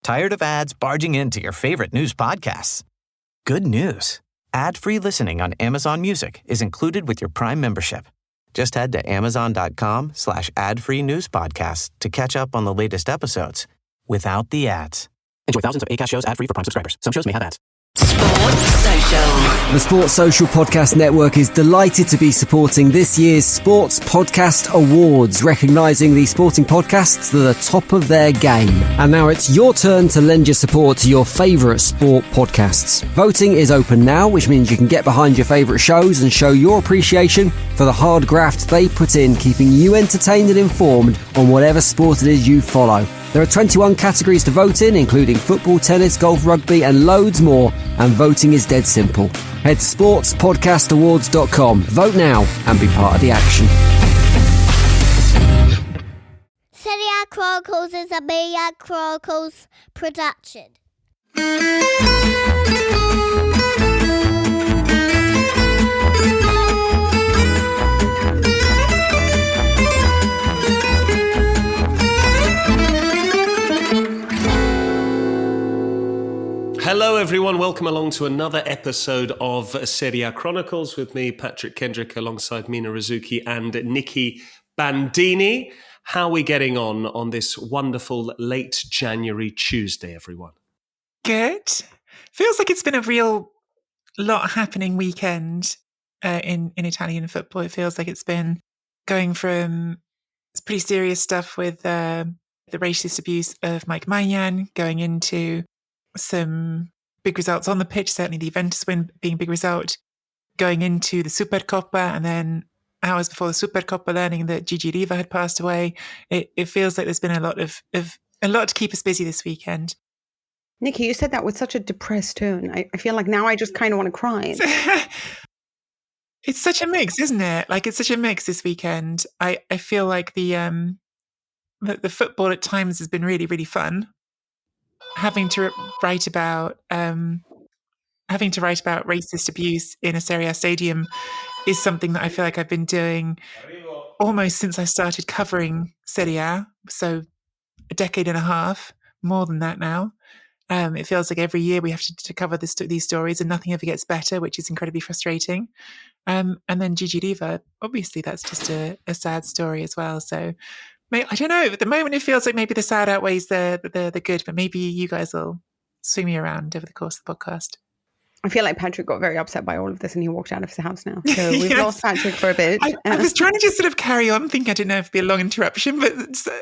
Tired of ads barging into your favorite news podcasts? Good news. Ad-free listening on Amazon Music is included with your Prime membership. Just head to amazon.com/ad-free news podcasts to catch up on the latest episodes without the ads. Enjoy thousands of Acast shows ad-free for Prime subscribers. Some shows may have ads. Sports Social. The Sports Social Podcast Network is delighted to be supporting this year's Sports Podcast Awards, recognising the sporting podcasts that are top of their game. And now it's your turn to lend your support to your favourite sport podcasts. Voting is open now, which means you can get behind your favourite shows and show your appreciation for the hard graft they put in, keeping you entertained and informed on whatever sport it is you follow. There are 21 categories to vote in, including football, tennis, golf, rugby, and loads more. And voting is dead simple. Head to sportspodcastawards.com. Vote now and be part of the action. Serie A Chronicles is a Serie A Chronicles production. Hello everyone, welcome along to another episode of Serie A Chronicles with me, Patrick Kendrick, alongside Mina Rizuki and Nikki Bandini. How are we getting on this wonderful late January Tuesday, everyone? Good. Feels like it's been a real lot happening weekend in Italian football. It feels like it's been going from pretty serious stuff with the racist abuse of Mike Maignan, going into some big results on the pitch, certainly the Juventus win being a big result, going into the Supercoppa, and then hours before the Supercoppa learning that Gigi Riva had passed away. It feels like there's been a lot to keep us busy this weekend. Nikki, you said that with such a depressed tone. I feel like now I just kind of want to cry. It's such a mix, isn't it? Like, it's such a mix this weekend. I feel like the football at times has been really, really fun. Having to write about racist abuse in a Serie A stadium is something that I feel like I've been doing almost since I started covering Serie A, so a decade and a half, more than that now. It feels like every year we have to cover these stories, and nothing ever gets better, which is incredibly frustrating. And then Gigi Riva, obviously, that's just a sad story as well. So I don't know. At the moment, it feels like maybe the sad outweighs the good, but maybe you guys will swing me around over the course of the podcast. I feel like Patrick got very upset by all of this and he walked out of his house now. So we've lost Patrick for a bit. I was trying to just sort of carry on, thinking I didn't know if it'd be a long interruption, but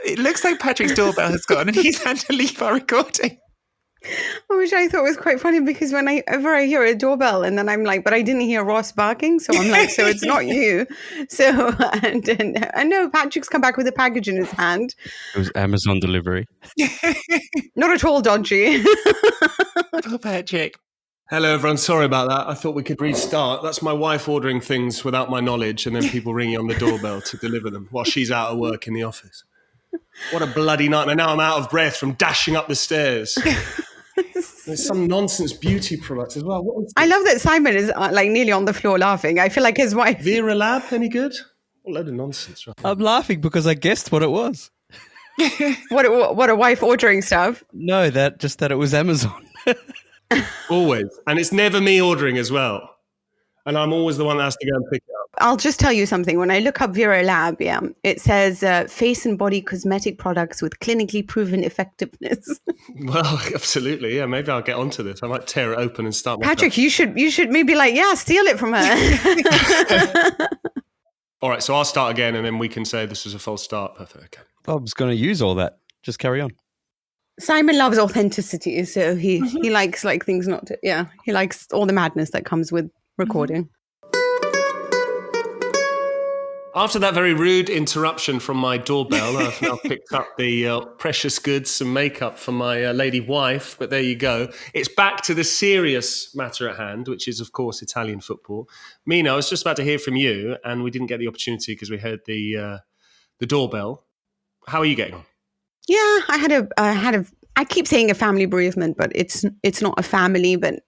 it looks like Patrick's doorbell has gone and he's had to leave our recording. Which I thought was quite funny, because whenever I hear a doorbell and then I'm like, but I didn't hear Ross barking, so I'm like, so it's not you. So and I know Patrick's come back with a package in his hand. It was Amazon delivery. Not at all dodgy. Poor Patrick. Hello everyone, sorry about that. I thought we could restart. That's my wife ordering things without my knowledge and then people ringing on the doorbell to deliver them while she's out of work in the office. What a bloody nightmare. Now I'm out of breath from dashing up the stairs. There's some nonsense beauty product as well. I love that Simon is like nearly on the floor laughing. I feel like his wife... Vera Lab, any good? What a load of nonsense. Right? I'm laughing because I guessed what it was. What a wife ordering stuff. No, that it was Amazon. Always. And it's never me ordering as well. And I'm always the one that has to go and pick it up. I'll just tell you something. When I look up Vera Lab, it says face and body cosmetic products with clinically proven effectiveness. Well, absolutely. Yeah, maybe I'll get onto this. I might tear it open and start. Patrick, you should maybe steal it from her. All right, so I'll start again, and then we can say this was a false start. Perfect. Okay. Bob's going to use all that. Just carry on. Simon loves authenticity, so he likes things not to. Yeah, he likes all the madness that comes with recording. After that very rude interruption from my doorbell, I've now picked up the precious goods, some makeup for my lady wife. But there you go. It's back to the serious matter at hand, which is, of course, Italian football. Mina, I was just about to hear from you, and we didn't get the opportunity because we heard the doorbell. How are you getting on? Yeah, I had a I keep saying a family bereavement, but it's not a family, but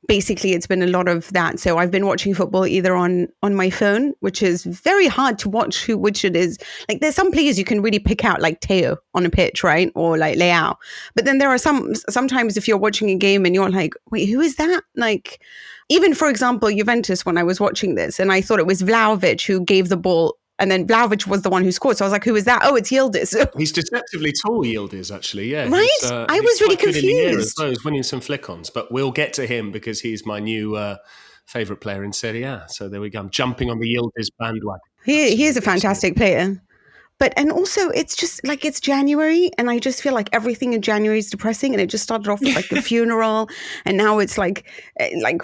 basically it's been a lot of that. So I've been watching football either on my phone, which is very hard to watch which it is. Like there's some players you can really pick out, like Teo on a pitch, right? Or like Leao. But then there are sometimes if you're watching a game and you're like, wait, who is that? Like even for example, Juventus, when I was watching this and I thought it was Vlahovic who gave the ball. And then Vlahovic was the one who scored. So I was like, who is that? Oh, it's Yildiz. He's deceptively tall, Yildiz, actually. Yeah. Right? I was really confused. He's winning some flick-ons. But we'll get to him because he's my new favourite player in Serie A. So there we go. I'm jumping on the Yildiz bandwagon. He is a fantastic player. But, and also it's just like, it's January and I just feel like everything in January is depressing, and it just started off with like the funeral and now it's like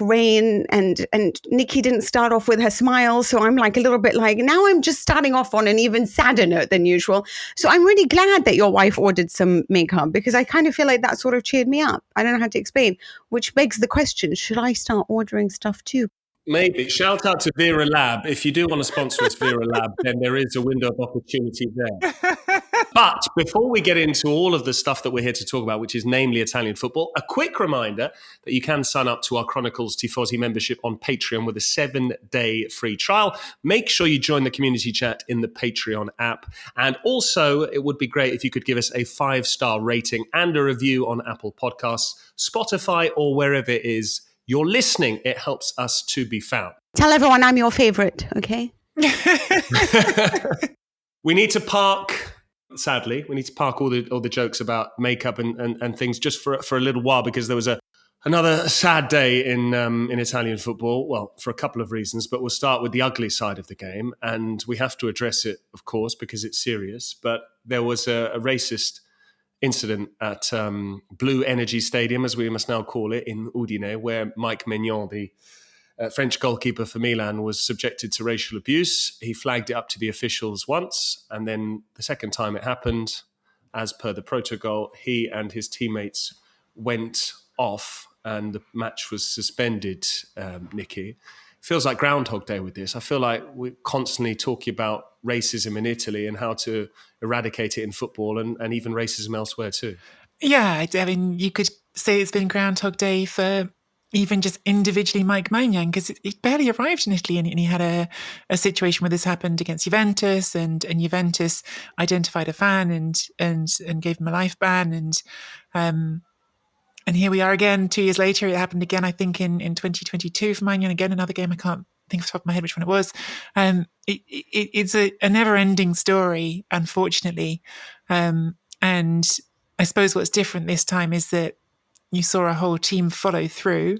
rain and Nikki didn't start off with her smile. So I'm like a little bit like, now I'm just starting off on an even sadder note than usual. So I'm really glad that your wife ordered some makeup because I kind of feel like that sort of cheered me up. I don't know how to explain, which begs the question, should I start ordering stuff too? Maybe. Shout out to Vera Lab. If you do want to sponsor us, Vera Lab, then there is a window of opportunity there. But before we get into all of the stuff that we're here to talk about, which is namely Italian football, a quick reminder that you can sign up to our Chronicles Tifosi membership on Patreon with a 7-day free trial. Make sure you join the community chat in the Patreon app. And also, it would be great if you could give us a 5-star rating and a review on Apple Podcasts, Spotify, or wherever it is you're listening. It helps us to be found. Tell everyone I'm your favorite, okay? We need to park, sadly, all the jokes about makeup and things just for a little while, because there was another sad day in Italian football. Well, for a couple of reasons, but we'll start with the ugly side of the game. And we have to address it, of course, because it's serious. But there was a racist incident at Blue Energy Stadium, as we must now call it, in Udine, where Mike Maignan, the French goalkeeper for Milan, was subjected to racial abuse. He flagged it up to the officials once, and then the second time it happened, as per the protocol, he and his teammates went off and the match was suspended, Nikki. Feels like Groundhog Day with this. I feel like we're constantly talking about racism in Italy and how to eradicate it in football and even racism elsewhere too. Yeah, I mean, you could say it's been Groundhog Day for even just individually Mike Maignan, because he barely arrived in Italy and he had a situation where this happened against Juventus and Juventus identified a fan and gave him a life ban. And here we are again 2 years later. It happened again, I think, in 2022 for Maignan. Again, another game. I can't think off the top of my head which one it was. It's a never-ending story, unfortunately. And I suppose what's different this time is that you saw a whole team follow through.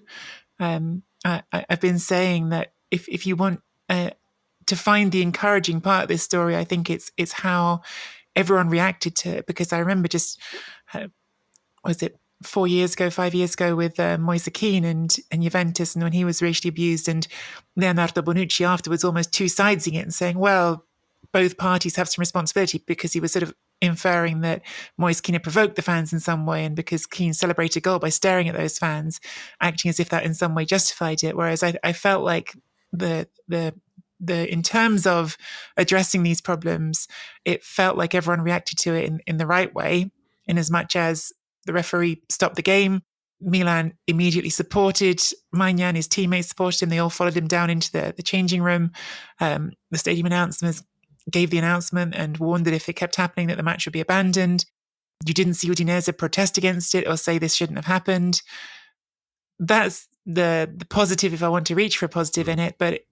I've been saying that if you want to find the encouraging part of this story, I think it's how everyone reacted to it. Because I remember just, was it 5 years ago with Moise Kean and Juventus, and when he was racially abused, and Leonardo Bonucci afterwards almost two-siding it and saying, well, both parties have some responsibility, because he was sort of inferring that Moise Kean had provoked the fans in some way, and because Kean celebrated a goal by staring at those fans, acting as if that in some way justified it. Whereas I felt like the in terms of addressing these problems, it felt like everyone reacted to it in the right way, in as much as the referee stopped the game. Milan immediately supported Maignan, his teammates supported him. They all followed him down into the changing room. The stadium announcements gave the announcement and warned that if it kept happening, that the match would be abandoned. You didn't see Udinese protest against it or say this shouldn't have happened. That's the positive, if I want to reach for a positive in it. But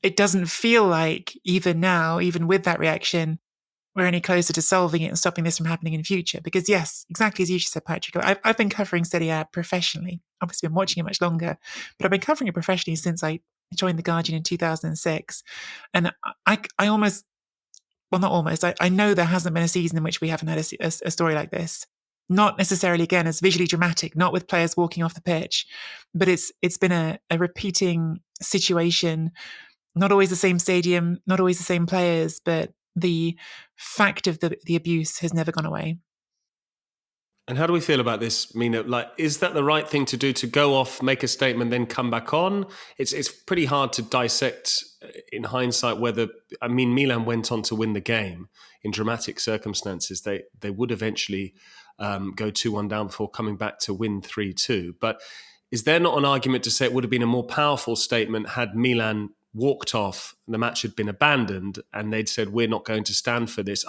it doesn't feel like, even now, even with that reaction, we're any closer to solving it and stopping this from happening in the future. Because yes, exactly as you just said, Patrick, I've been covering Serie A professionally. Obviously been watching it much longer, but I've been covering it professionally since I joined The Guardian in 2006. And I almost, well, not almost, I know there hasn't been a season in which we haven't had a story like this. Not necessarily, again, as visually dramatic, not with players walking off the pitch, but it's been a repeating situation, not always the same stadium, not always the same players, but the fact of the abuse has never gone away. And how do we feel about this, Mina? Like, is that the right thing to do, to go off, make a statement, then come back on? It's pretty hard to dissect in hindsight whether, I mean, Milan went on to win the game in dramatic circumstances. They would eventually go 2-1 down before coming back to win 3-2. But is there not an argument to say it would have been a more powerful statement had Milan walked off and the match had been abandoned and they'd said, we're not going to stand for this?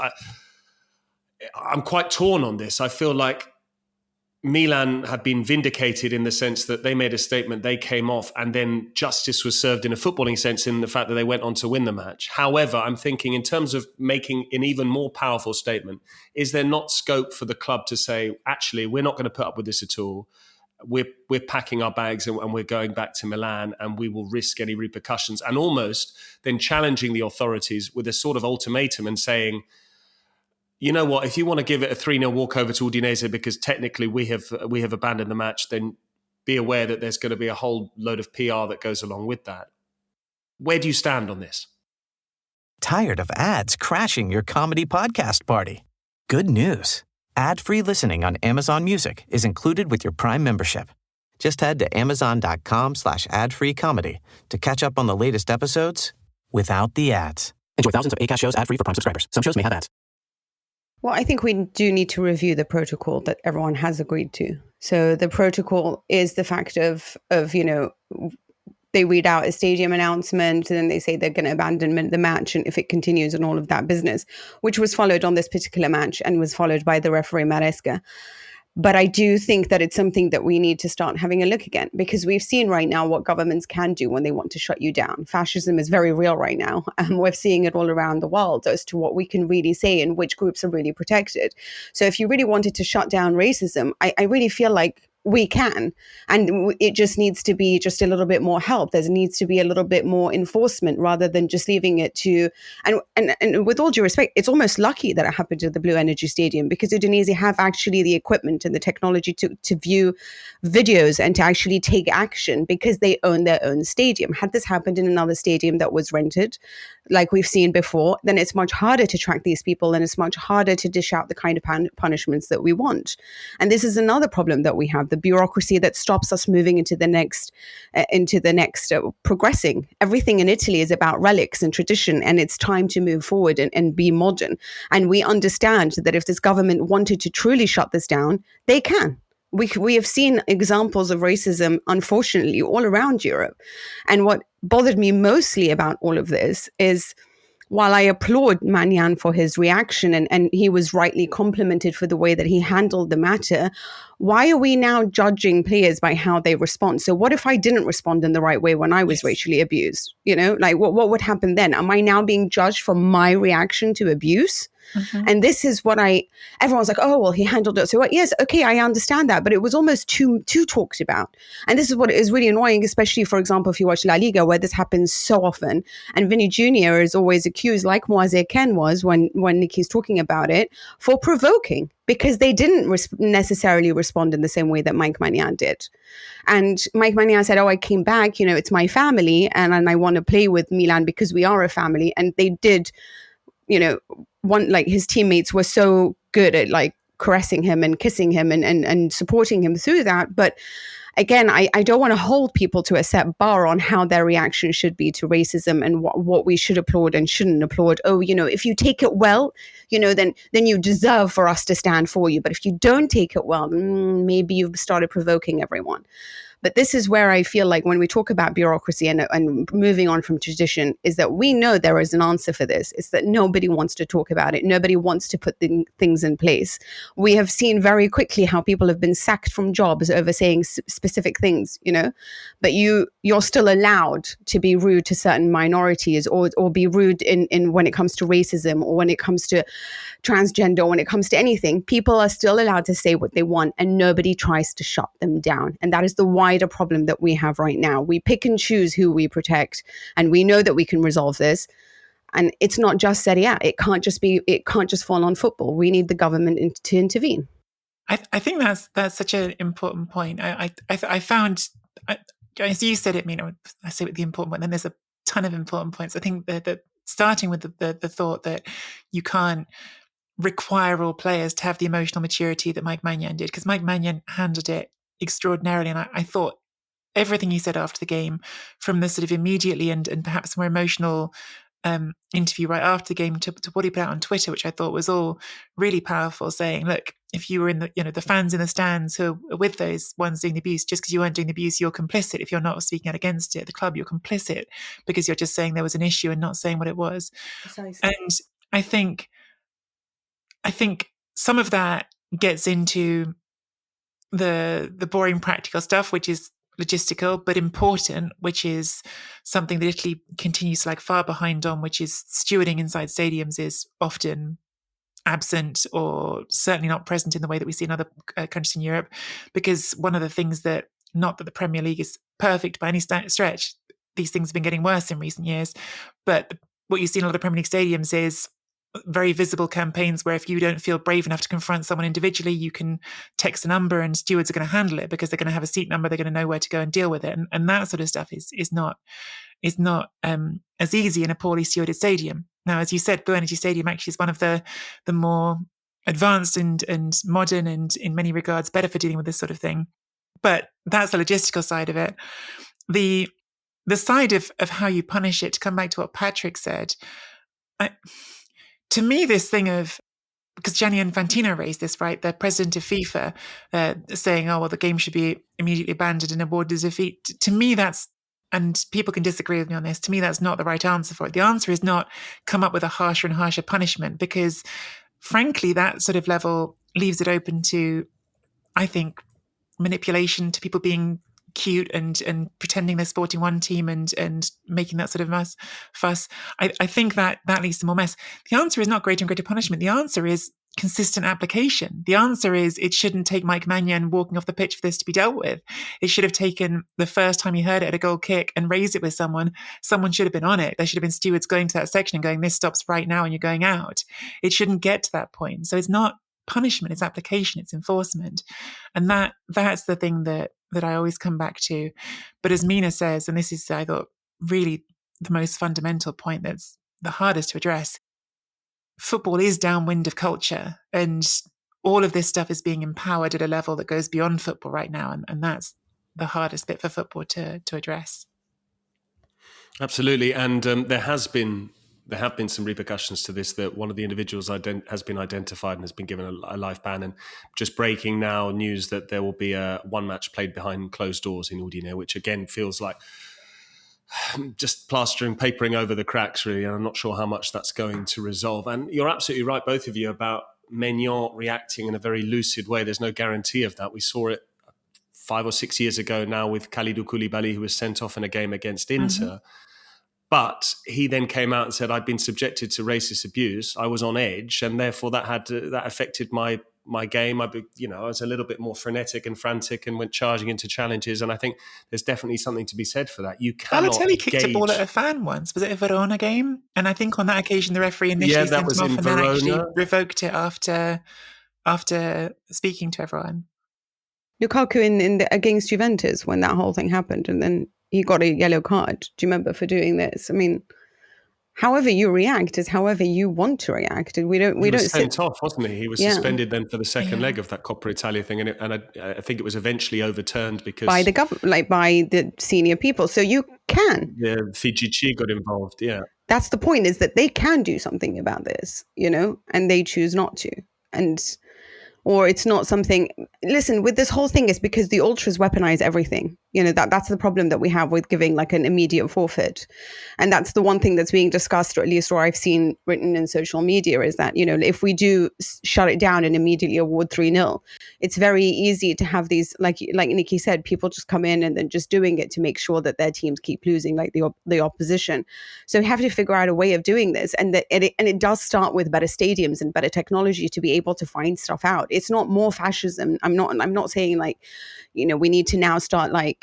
I'm quite torn on this. I feel like Milan have been vindicated in the sense that they made a statement, they came off, and then justice was served in a footballing sense in the fact that they went on to win the match. However, I'm thinking in terms of making an even more powerful statement, is there not scope for the club to say, actually, we're not going to put up with this at all. We're packing our bags and we're going back to Milan, and we will risk any repercussions, and almost then challenging the authorities with a sort of ultimatum and saying, you know what, if you want to give it a 3-0 walkover to Udinese because technically we have abandoned the match, then be aware that there's going to be a whole load of PR that goes along with that. Where do you stand on this? Tired of ads crashing your comedy podcast party? Good news. Ad-free listening on Amazon Music is included with your Prime membership. Just head to amazon.com/ad-free comedy to catch up on the latest episodes without the ads. Enjoy thousands of Acast shows ad-free for Prime subscribers. Some shows may have ads. Well, I think we do need to review the protocol that everyone has agreed to. So the protocol is the fact of they read out a stadium announcement and then they say they're going to abandon the match and if it continues and all of that business, which was followed on this particular match and was followed by the referee Maresca. But I do think that it's something that we need to start having a look again, because we've seen right now what governments can do when they want to shut you down. Fascism is very real right now, and we're seeing it all around the world as to what we can really say and which groups are really protected. So if you really wanted to shut down racism, I really feel like we can, and it just needs to be just a little bit more help. There needs to be a little bit more enforcement rather than just leaving it to, and with all due respect, it's almost lucky that it happened at the Blue Energy Stadium, because Udinese have actually the equipment and the technology to view videos and to actually take action because they own their own stadium. Had this happened in another stadium that was rented, like we've seen before, then it's much harder to track these people and it's much harder to dish out the kind of punishments that we want. And this is another problem that we have, the bureaucracy that stops us moving into the next progressing. Everything in Italy is about relics and tradition, and it's time to move forward and be modern. And we understand that if this government wanted to truly shut this down, they can. We have seen examples of racism, unfortunately, all around Europe. And what bothered me mostly about all of this is, while I applaud Maignan for his reaction and he was rightly complimented for the way that he handled the matter, why are we now judging players by how they respond? So what if I didn't respond in the right way when I was racially abused? Like what would happen then? Am I now being judged for my reaction to abuse? Mm-hmm. And this is what everyone's like, oh, well, he handled it so well. Yes, okay, I understand that, but it was almost too talked about. And this is what is really annoying, especially, for example, if you watch La Liga, where this happens so often. And Vinny Jr. is always accused, like Moise Ken was when Nicky's talking about it, for provoking, because they didn't necessarily respond in the same way that Mike Maignan did. And Mike Maignan said, oh, I came back, it's my family, and I want to play with Milan because we are a family. And they did, his teammates were so good at caressing him and kissing him and supporting him through that. But again, I don't want to hold people to a set bar on how their reaction should be to racism and what we should applaud and shouldn't applaud. Oh, if you take it well, then you deserve for us to stand for you. But if you don't take it well, maybe you've started provoking everyone. But this is where I feel like when we talk about bureaucracy and moving on from tradition, is that we know there is an answer for this. It's that nobody wants to talk about it. Nobody wants to put things in place. We have seen very quickly how people have been sacked from jobs over saying specific things, but you're still allowed to be rude to certain minorities or be rude in when it comes to racism or when it comes to transgender, or when it comes to anything. People are still allowed to say what they want and nobody tries to shut them down. And that is the wider problem that we have right now. We pick and choose who we protect, and we know that we can resolve this. And it's not just Serie A. It can't just fall on football. We need the government to intervene. I think that's such an important point. I found, as you said it, I say with the important point, then there's a ton of important points. I think that starting with the thought that you can't require all players to have the emotional maturity that Mike Maignan did, because Mike Maignan handled it extraordinarily. And I thought everything he said after the game, from the sort of immediately and perhaps more emotional interview right after the game to what he put out on Twitter, which I thought was all really powerful, saying, look, if you were in the fans in the stands who are with those ones doing the abuse, just because you weren't doing the abuse, you're complicit. If you're not speaking out against it, the club, you're complicit because you're just saying there was an issue and not saying what it was. Precisely. And I think some of that gets into the boring practical stuff, which is logistical but important, which is something that Italy continues to lag far behind on, which is stewarding inside stadiums is often absent or certainly not present in the way that we see in other countries in Europe. Because one of the things that, not that the Premier League is perfect by any stretch, these things have been getting worse in recent years, but what you see in a lot of Premier League stadiums is very visible campaigns where if you don't feel brave enough to confront someone individually, you can text a number and stewards are going to handle it because they're going to have a seat number, they're going to know where to go and deal with it. And that sort of stuff is not as easy in a poorly stewarded stadium. Now, as you said, Blue Energy Stadium actually is one of the more advanced and modern and in many regards better for dealing with this sort of thing. But that's the logistical side of it. The side of how you punish it, to come back to what Patrick said, to me, this thing of, because Gianni Infantino raised this, right? The president of FIFA saying, oh, well, the game should be immediately abandoned and awarded as a defeat. To me, that's, and people can disagree with me on this, to me, that's not the right answer for it. The answer is not come up with a harsher and harsher punishment, because frankly, that sort of level leaves it open to, I think, manipulation, to people being cute and pretending they're supporting one team and making that sort of fuss. I think that leads to more mess. The answer is not greater and greater punishment. The answer is consistent application. The answer is it shouldn't take Mike Maignan walking off the pitch for this to be dealt with. It should have taken the first time he heard it at a goal kick and raised it with someone. Someone should have been on it. There should have been stewards going to that section and going, this stops right now and you're going out. It shouldn't get to that point. So it's not punishment, it's application, it's enforcement. And that's the thing that I always come back to. But as Mina says, and this is, I thought, really the most fundamental point that's the hardest to address, football is downwind of culture, and all of this stuff is being empowered at a level that goes beyond football right now, and that's the hardest bit for football to address. Absolutely, and there have been some repercussions to this, that one of the individuals has been identified and has been given a life ban. And just breaking now news that there will be one match played behind closed doors in Udine, which again feels like just papering over the cracks, really. And I'm not sure how much that's going to resolve. And you're absolutely right, both of you, about Maignan reacting in a very lucid way. There's no guarantee of that. We saw it 5 or 6 years ago now with Kalidou Koulibaly, who was sent off in a game against Inter. Mm-hmm. But he then came out and said, I'd been subjected to racist abuse. I was on edge, and therefore that affected my game. I was a little bit more frenetic and frantic and went charging into challenges. And I think there's definitely something to be said for that. You cannot Balotelli kicked a ball at a fan once. Was it a Verona game? And I think on that occasion the referee initially sent him off and then actually revoked it after speaking to everyone. Lukaku against Juventus when that whole thing happened, and then he got a yellow card. Do you remember, for doing this? I mean, however you react is however you want to react. And we was sent off, wasn't he? He was suspended then for the second leg of that Coppa Italia thing, and I think it was eventually overturned because by the government, like by the senior people. So you can. Yeah, FIGC got involved. Yeah, that's the point: is that they can do something about this, and they choose not to, or it's not something. Listen, with this whole thing, is because the ultras weaponize everything. That's the problem that we have with giving like an immediate forfeit. And that's the one thing that's being discussed, or at least where I've seen written in social media, is that, if we do shut it down and immediately award 3-0, it's very easy to have these, like Nikki said, people just come in and then just doing it to make sure that their teams keep losing, like the opposition. So we have to figure out a way of doing this. And it does start with better stadiums and better technology to be able to find stuff out. It's not more fascism. I'm not saying like, we need to now start like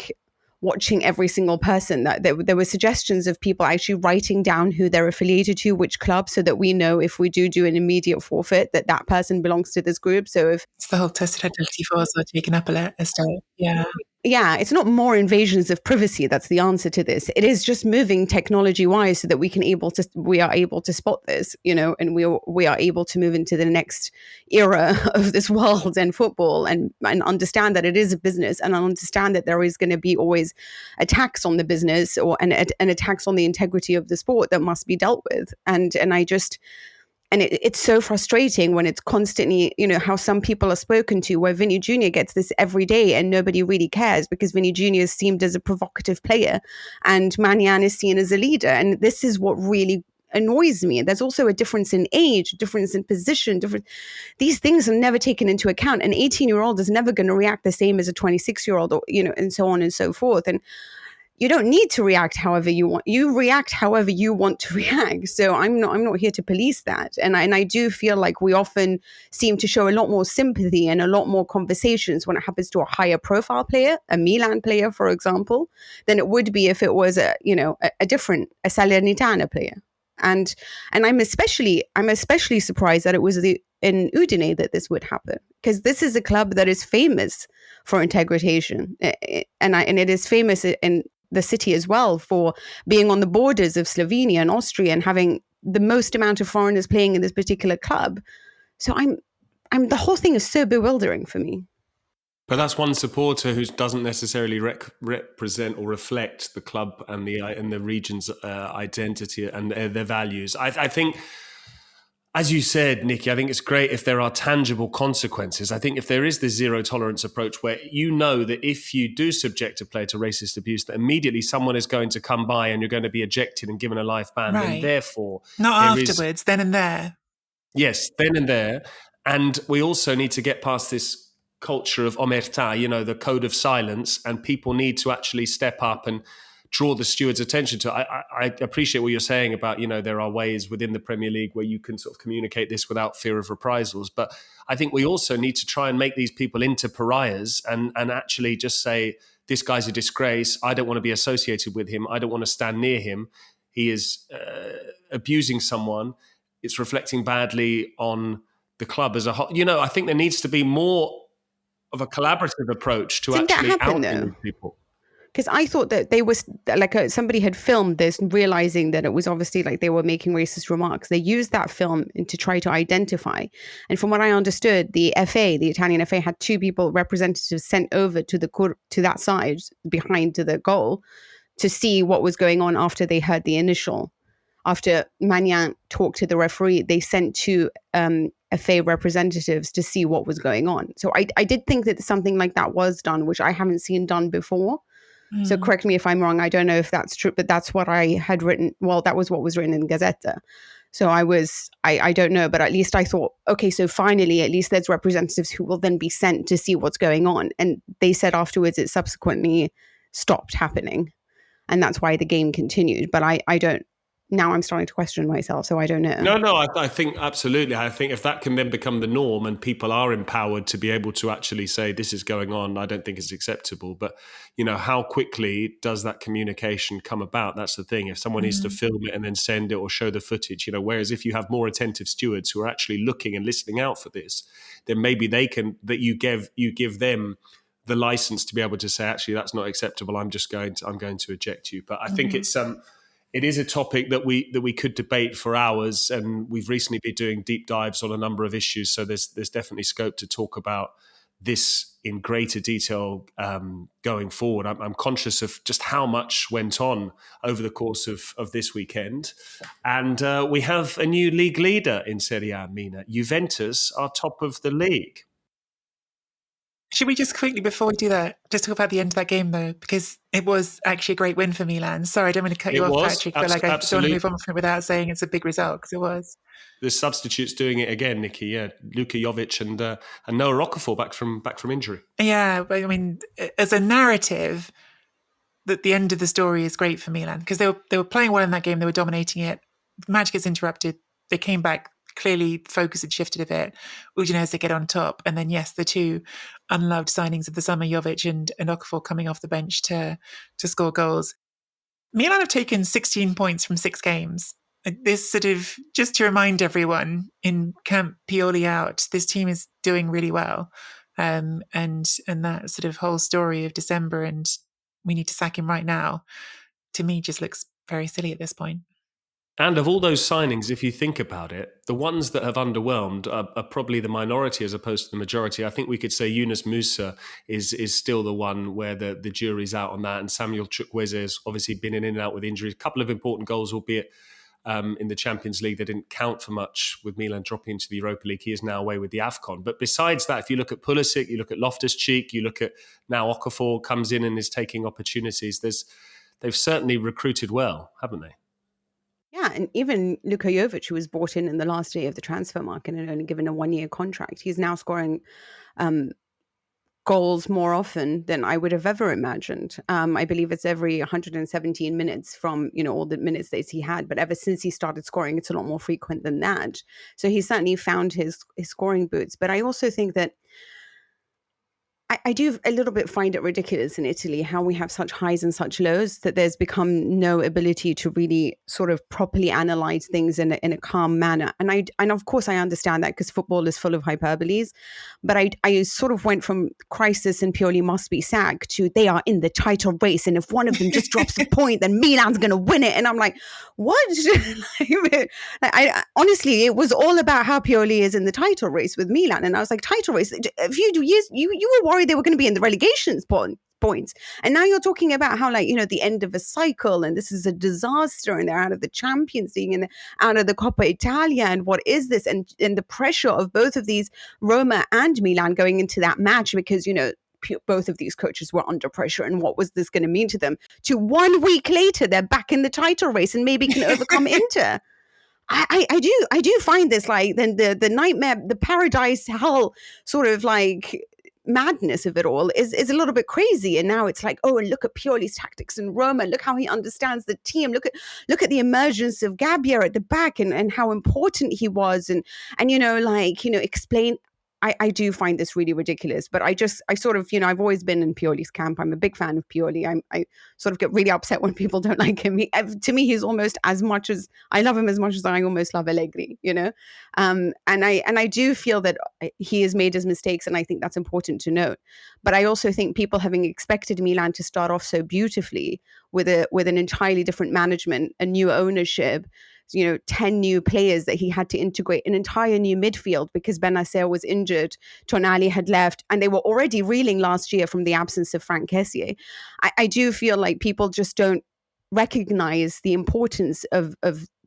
watching every single person. That there were suggestions of people actually writing down who they're affiliated to, which club, so that we know if we do an immediate forfeit that person belongs to this group. So if it's the whole tested identity force or taken up a step. Yeah. it's not more invasions of privacy that's the answer to this. It is just moving technology-wise so that we are able to spot this, and we are able to move into the next era of this world and football, and understand that it is a business, and understand that there is going to be always attacks on the business and attacks on the integrity of the sport that must be dealt with. And it's so frustrating when it's constantly, how some people are spoken to, where Vinny Jr. gets this every day and nobody really cares because Vinny Jr. is seen as a provocative player and Maignan is seen as a leader. And this is what really annoys me. There's also a difference in age, difference in position, these things are never taken into account. An 18-year-old is never going to react the same as a 26-year-old, or, and so on and so forth. And you don't need to react however you want. You react however you want to react. So I'm not here to police that. And I do feel like we often seem to show a lot more sympathy and a lot more conversations when it happens to a higher profile player, a Milan player, for example, than it would be if it was a different Salernitana player. And I'm especially surprised that it was in Udine that this would happen, because this is a club that is famous for integration, and it is famous in the city as well for being on the borders of Slovenia and Austria and having the most amount of foreigners playing in this particular club. So the whole thing is so bewildering for me. But that's one supporter who doesn't necessarily represent or reflect the club and the region's identity and their values. I think, as you said, Nikki, I think it's great if there are tangible consequences. I think if there is this zero tolerance approach where that if you do subject a player to racist abuse, that immediately someone is going to come by and you're going to be ejected and given a life ban. Right. And therefore, not afterwards, then and there. Yes, then and there. And we also need to get past this culture of omerta, the code of silence, and people need to actually step up and draw the steward's attention to. I appreciate what you're saying about, there are ways within the Premier League where you can sort of communicate this without fear of reprisals. But I think we also need to try and make these people into pariahs and actually just say, this guy's a disgrace. I don't want to be associated with him. I don't want to stand near him. He is abusing someone. It's reflecting badly on the club as a whole. I think there needs to be more of a collaborative approach to actually outing people. Because I thought that they was somebody had filmed this, realizing that it was obviously like they were making racist remarks. They used that film to try to identify. And from what I understood, the Italian FA, had two representatives sent over to that side behind to the goal to see what was going on after they heard the initial. After Maignan talked to the referee, they sent two FA representatives to see what was going on. So I did think that something like that was done, which I haven't seen done before. So correct me if I'm wrong. I don't know if that's true, but that's what I had written. Well, that was what was written in Gazzetta. So I don't know, but at least I thought, okay, so finally, at least there's representatives who will then be sent to see what's going on. And they said afterwards it subsequently stopped happening. And that's why the game continued. But I don't, now I'm starting to question myself, so I don't know. No, I think absolutely. I think if that can then become the norm and people are empowered to be able to actually say this is going on, I don't think it's acceptable. But, how quickly does that communication come about? That's the thing. If someone needs to film it and then send it or show the footage, whereas if you have more attentive stewards who are actually looking and listening out for this, then maybe you give them the license to be able to say, actually, that's not acceptable. I'm going to eject you. But I think it is a topic that we could debate for hours, and we've recently been doing deep dives on a number of issues. So there's definitely scope to talk about this in greater detail going forward. I'm conscious of just how much went on over the course of this weekend. And we have a new league leader in Serie A, Mina. Juventus are top of the league. Should we just quickly, before we do that, just talk about the end of that game, though, because it was actually a great win for Milan. Sorry, I don't want to cut you off, Patrick, but I don't want to move on from it without saying it's a big result, because it was. The substitutes doing it again, Nikki. Yeah, Luka Jovic and Noah Okafor back from injury. Yeah, but I mean, as a narrative, that the end of the story is great for Milan, because they were playing well in that game. They were dominating it. The match gets interrupted. They came back. Clearly, focus had shifted a bit. Udinese get on top. And then, yes, the two unloved signings of the summer, Jovic and Okafor, coming off the bench to score goals. Milan have taken 16 points from 6 games. This sort of, just to remind everyone, in Camp Pioli out, this team is doing really well. and that sort of whole story of December and we need to sack him right now, to me just looks very silly at this point. And of all those signings, if you think about it, the ones that have underwhelmed are probably the minority as opposed to the majority. I think we could say Yunus Musa is still the one where the jury's out on that. And Samuel Chukwueze has obviously been in and out with injuries. A couple of important goals, albeit in the Champions League, they didn't count for much with Milan dropping into the Europa League. He is now away with the AFCON. But besides that, if you look at Pulisic, you look at Loftus-Cheek, you look at now Okafor comes in and is taking opportunities. They've certainly recruited well, haven't they? Yeah, and even Luka Jovic, who was brought in the last day of the transfer market and only given a 1-year contract, he's now scoring goals more often than I would have ever imagined. I believe it's every 117 minutes from, all the minutes that he had. But ever since he started scoring, it's a lot more frequent than that. So he certainly found his scoring boots. But I also think that I do a little bit find it ridiculous in Italy how we have such highs and such lows, that there's become no ability to really sort of properly analyze things in a calm manner. And of course I understand that because football is full of hyperboles, but I sort of went from crisis and Pioli must be sacked to they are in the title race, and if one of them just drops a point, then Milan's going to win it. And I'm like, what? Honestly, it was all about how Pioli is in the title race with Milan, and I was like, title race? A few years you were worried they were going to be in the relegation points, and now you're talking about how the end of a cycle and this is a disaster and they're out of the Champions League and out of the Coppa Italia, and what is this, and the pressure of both of these, Roma and Milan, going into that match because both of these coaches were under pressure, and what was this going to mean to them? To 1 week later they're back in the title race and maybe can overcome Inter. I do find this the nightmare, the paradise hell sort of madness of it all is a little bit crazy. And now it's oh, and look at Pioli's tactics in Roma, look how he understands the team, look at the emergence of Gabbia at the back and how important he was, and explain. I do find this really ridiculous, but I sort of, I've always been in Pioli's camp. I'm a big fan of Pioli. I sort of get really upset when people don't like him. To me, he's almost as much as I love him as much as I almost love Allegri, and I do feel that he has made his mistakes, and I think that's important to note. But I also think people having expected Milan to start off so beautifully with an entirely different management, a new ownership, 10 new players that he had to integrate, an entire new midfield because Bennacer was injured, Tonali had left, and they were already reeling last year from the absence of Frank Kessié. I do feel like people just don't recognize the importance of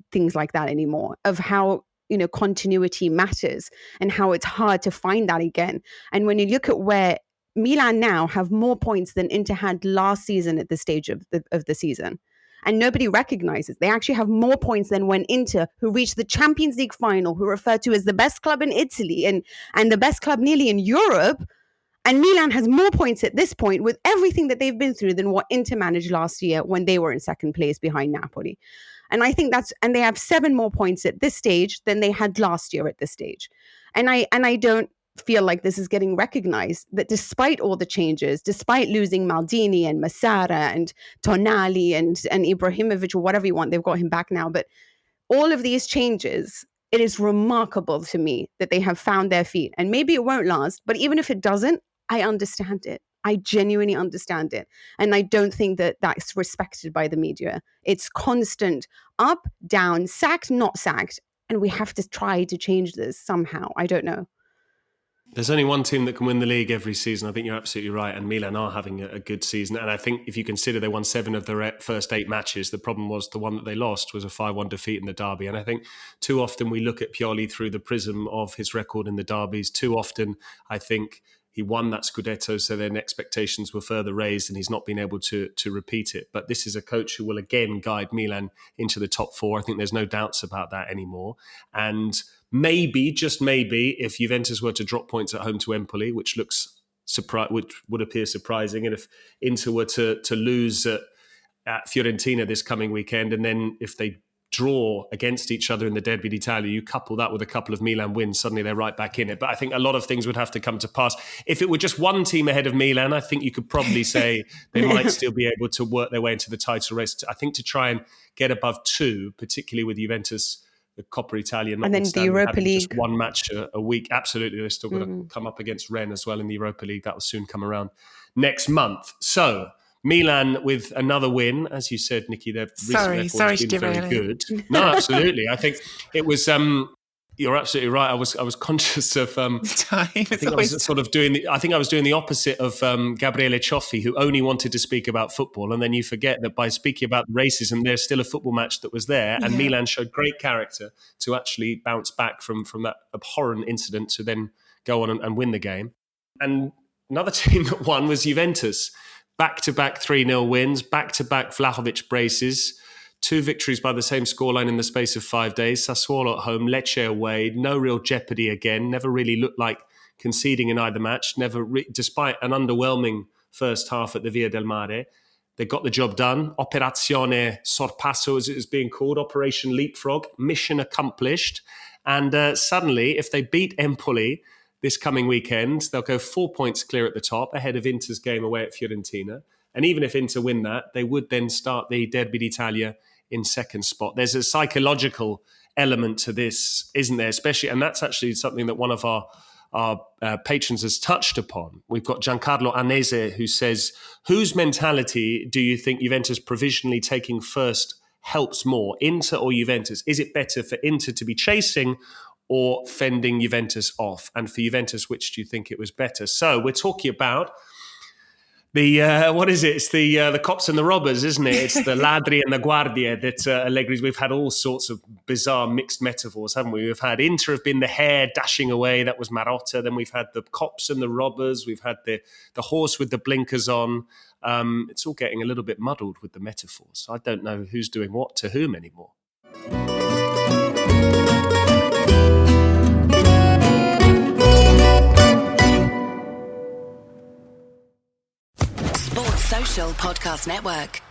things like that anymore, of how continuity matters and how it's hard to find that again. And when you look at where Milan now have more points than Inter had last season at this stage of the season, and nobody recognizes. They actually have more points than when Inter, who reached the Champions League final, who are referred to as the best club in Italy and the best club nearly in Europe. And Milan has more points at this point with everything that they've been through than what Inter managed last year when they were in second place behind Napoli. And I think and they have 7 more points at this stage than they had last year at this stage. And I don't feel like this is getting recognized, that despite all the changes, despite losing Maldini and Massara and Tonali and Ibrahimovic, or whatever you want, they've got him back now, but all of these changes, it is remarkable to me that they have found their feet. And maybe it won't last, but even if it doesn't, I understand it. I genuinely understand it. And I don't think that that's respected by the media. It's constant up, down, sacked, not sacked. And we have to try to change this somehow. I don't know. There's only one team that can win the league every season. I think you're absolutely right. And Milan are having a good season. And I think if you consider they won 7 of their first 8 matches, the problem was the one that they lost was a 5-1 defeat in the derby. And I think too often we look at Pioli through the prism of his record in the derbies. Too often, I think he won that Scudetto, so then expectations were further raised and he's not been able to repeat it. But this is a coach who will again guide Milan into the top 4. I think there's no doubts about that anymore. And maybe, just maybe, if Juventus were to drop points at home to Empoli, which would appear surprising, and if Inter were to lose at Fiorentina this coming weekend, and then if they draw against each other in the Derby d'Italia, you couple that with a couple of Milan wins, suddenly they're right back in it. But I think a lot of things would have to come to pass. If it were just one team ahead of Milan, I think you could probably say they might still be able to work their way into the title race. I think to try and get above 2, particularly with Juventus the Coppa Italia, and then the Europa League. Just one match a week. Absolutely, they're still going to come up against Rennes as well in the Europa League. That will soon come around next month. So Milan with another win, as you said, Nikki. Their recent record has been very good. No, absolutely. I think it was. You're absolutely right. I was conscious of. Time. I think I was doing the opposite of Gabriele Cioffi, who only wanted to speak about football, and then you forget that by speaking about racism, there's still a football match that was there, and Milan showed great character to actually bounce back from that abhorrent incident to then go on and win the game. And another team that won was Juventus. Back-to-back 3-0 wins, back-to-back Vlahovic braces. 2 victories by the same scoreline in the space of 5 days. Sassuolo at home, Lecce away. No real jeopardy again. Never really looked like conceding in either match. Despite an underwhelming first half at the Via del Mare, they got the job done. Operazione Sorpasso, as it was being called. Operation Leapfrog. Mission accomplished. And suddenly, if they beat Empoli this coming weekend, they'll go 4 points clear at the top, ahead of Inter's game away at Fiorentina. And even if Inter win that, they would then start the Derby d'Italia in second spot. There's a psychological element to this, isn't there? Especially, and that's actually something that one of our patrons has touched upon. We've got Giancarlo Anese, who says, whose mentality do you think Juventus provisionally taking first helps more, Inter or Juventus? Is it better for Inter to be chasing or fending Juventus off? And for Juventus, which do you think it was better? So we're talking about what is it? It's the cops and the robbers, isn't it? It's the ladri and the guardie that Allegri's. We've had all sorts of bizarre mixed metaphors, haven't we? We've had Inter have been the hare dashing away. That was Marotta. Then we've had the cops and the robbers. We've had the horse with the blinkers on. It's all getting a little bit muddled with the metaphors. I don't know who's doing what to whom anymore. Social Podcast Network.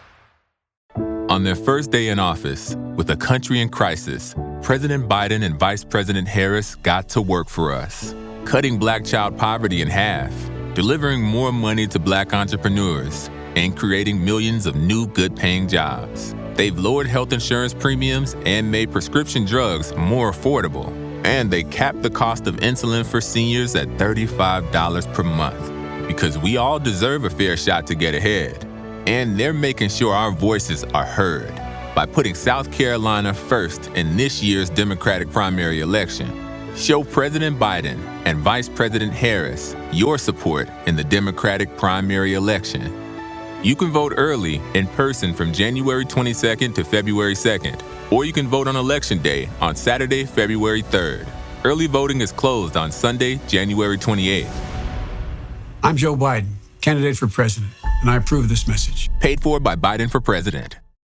On their first day in office, with a country in crisis, President Biden and Vice President Harris got to work for us, cutting Black child poverty in half, delivering more money to Black entrepreneurs, and creating millions of new good-paying jobs. They've lowered health insurance premiums and made prescription drugs more affordable. And they capped the cost of insulin for seniors at $35 per month. Because we all deserve a fair shot to get ahead. And they're making sure our voices are heard by putting South Carolina first in this year's Democratic primary election. Show President Biden and Vice President Harris your support in the Democratic primary election. You can vote early in person from January 22nd to February 2nd, or you can vote on Election Day on Saturday, February 3rd. Early voting is closed on Sunday, January 28th. I'm Joe Biden, candidate for president, and I approve this message. Paid for by Biden for President.